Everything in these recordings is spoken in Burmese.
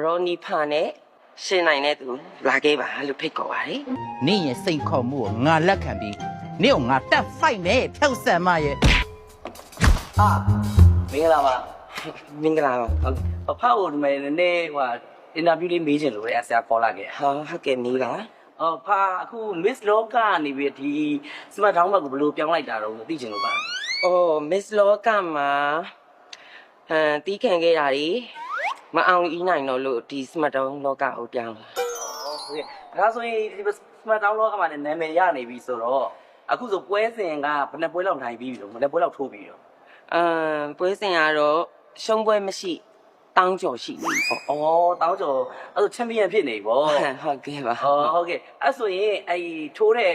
ရောနီဖာနဲ့ရှင်နိုင်တဲ့သူလာခဲ့ပါလို့ဖိတ်ခေါ်ပါတယ် နင့်ရဲ့စိန်ခေါ်မှုကိုငါလက်ခံပြီးနင့်ကိုငါတက်ဖိုက်မယ်ဖြောက်ဆန်မရဲ့ ဟာမင်္ဂလာပါ မင်္ဂလာပါ အဖေကိုဒီမဲ့နည်းနည်းဟိုအင်တာဗျူးလေးမေးချင်လို့လေဆရာခေါ်လာခဲ့ ဟာဟုတ်ကဲ့မီးပါ ဖာအခု Miss Loka ကနေပြီးဒီ Smart Town ဘက်ကိုဘယ်လိုပြောင်းလိုက်တာတော့သိချင်လို့ပါ အော်မစ္စလောကမှာတီးခံခဲ့တာဒီမအောင်အီးနိုင်တော့လို့ဒီစမတ်တောင်းလောကကိုပြောင်းလာ ဟုတ်ကဲ့ဒါဆိုရင်ဒီ Smart Town လောကမှာလည်းနာမည်ရနေပြီဆိုတော့အခုဆိုပွဲစဉ်ကဘယ်နှစ်ပွဲလောက်ထိုင်ပြီးပြီလို့ဘယ်နှစ်ပွဲလောက်ထိုးပြီးတော့ ပွဲစဉ်ကတော့ရှုံးပွဲမရှိတောင်းကြော်ရှိပြီပေါ့ တောင်းကျော်အဲ့ဆိုချန်ပီယံဖြစ်နေပြီဗော ဟုတ်ကဲ့ပါ ဟုတ်ကဲ့အဲ့ဆိုရင်အဲ့ထိုးတဲ့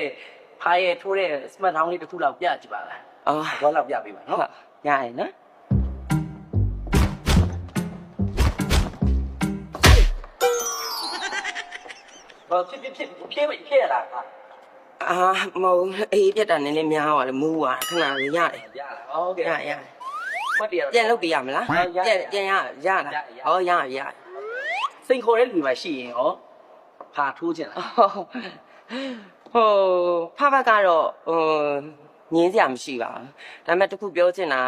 ဖားရဲ့ထိုးတဲ့ Smart Town လေးတစ်ခုလောက်ပြကြည့်ပါလား အော် ဘောလောက်ပြပေးပါနော် ဟုတ်ရတယ်နော် ဖြစ်ရလားဟာ အာမဟုတ်အေးပြတ်တာနည်းနည်းများသွားတယ်မူးသွားခဏလေးရတယ် ရလားဟုတ်ကဲ့ ရ မှတ်တရ ပြန်လုပ်ပြရမလားပြန်ရတာဟောရရ စိန်ခေါ်တဲ့လူတွေမှာရှိရင်ဟောဖာထိုးခြင်းလား ဟိုဖဖကတော့ငင်းစရာမရှိပါဘူးဒါပေမဲ့တခုပြောချင်တာ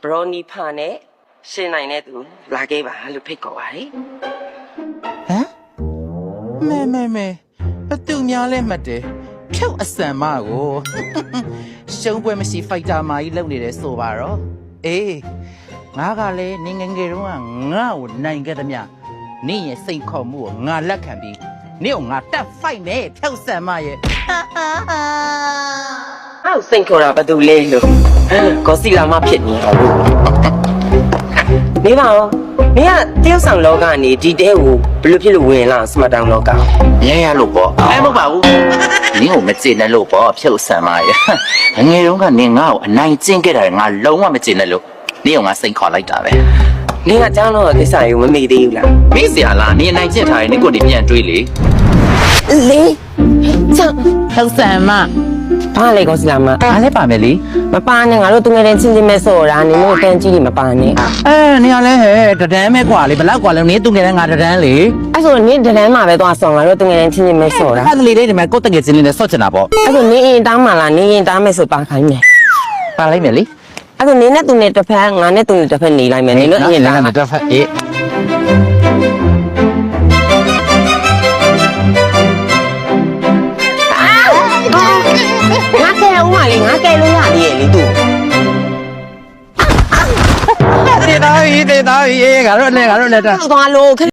ဘရောနီဖာနဲ့ရှင်နိုင်တဲ့သူလာခဲ့ပါလို့ဖိတ်ခေါ်ပါတယ် ဟမ်မဲဘသူများလဲမှတ်တယ်ဖြောက်အဆန်မကိုရှုံးပွဲမရှိဖိုက်တာမာကြီးလုပ်နေတယ်ဆိုပါတော့အေးငါကလည်းနေငယ်ငယ်တုန်းကငါ့ကိုနိုင်ခဲ့သည်မြနင့်ရဲ့စိန်ခေါ်မှုကိုငါလက်ခံပြီးနင့်ကိုငါတက်ဖိုက်မယ်ဖြောက်ဆန်မရဲ့ အောက်စိတ်ခေါ်တာဘာတူလဲလို့ကောစီလာမဖြစ်နေတော့လို့နေပါဦးမင်းကတရုတ်ဆောင်လောကနေဒီတဲကိုဘယ်လိုဖြစ်လို့ဝင်လာစမတ်တောင်းလောက ရရလို့ပေါ့အဲ့မဟုတ်ပါဘူးနင်းကိုမကျေနပ်လို့ပေါ့ဖြုတ်ဆန်မရဲ့ငယ်တုန်းကနင်းငါ့ကိုအနိုင်ကျင့်ခဲ့တာငါလုံးဝမကျေနပ်လို့နင်းကငါစိန်ခေါ်လိုက်တာပဲ နင်ကကျောင်းတော့ကိစ္စယူမမေ့သေးဘူးလား မေးစရာလားနင်းအနိုင်ကျင့်ထားရင်နင်းကိုဒီပြန်တွေးလေ လေချောင်း ဖြုတ်ဆန်မ ဘာလဲကောစီလာမ အားလဲပါမယ်လေ မပါနဲ့ငါတို့တငယ်ချင်းချင်းမဲ့ဆော့တာနင်တို့တန်းကြီးတွေမပါနဲ့ နင်းကလည်းဟဲ့တဒန်းမဲကွာလေဘလောက်ကွာလဲနင်းသူငယ်တဲ့ငါတဒန်းလေ အဲ့ဆိုနင်တန်းမှာပဲသွားဆော့ငါတို့တငယ်ချင်းချင်းမဲ့ဆော့တာ အဲ့ဒါလေးလေးဒီမှာကိုတငယ်ချင်းလေးနဲ့ဆော့ချင်တာပေါ့ အဲ့ဆိုနင်အရင်တောင်းမှလားနင်ရင်တောင်းမဲ့ဆိုပါခိုင်းမယ် ပါလိုက်မယ်လေ အဲ့ဆိုနင်နဲ့သူနဲ့တစ်ဖက်ငါနဲ့သူနဲ့တစ်ဖက်နေလိုက်မယ်နင်တို့အရင်တောင်း တစ်ဖက်အေး ငါကဲဦးမလေးငါကဲလို့ရသေးရဲ့လေသူ တေးသားကြီးငါတို့လည်းတက် သွားလို့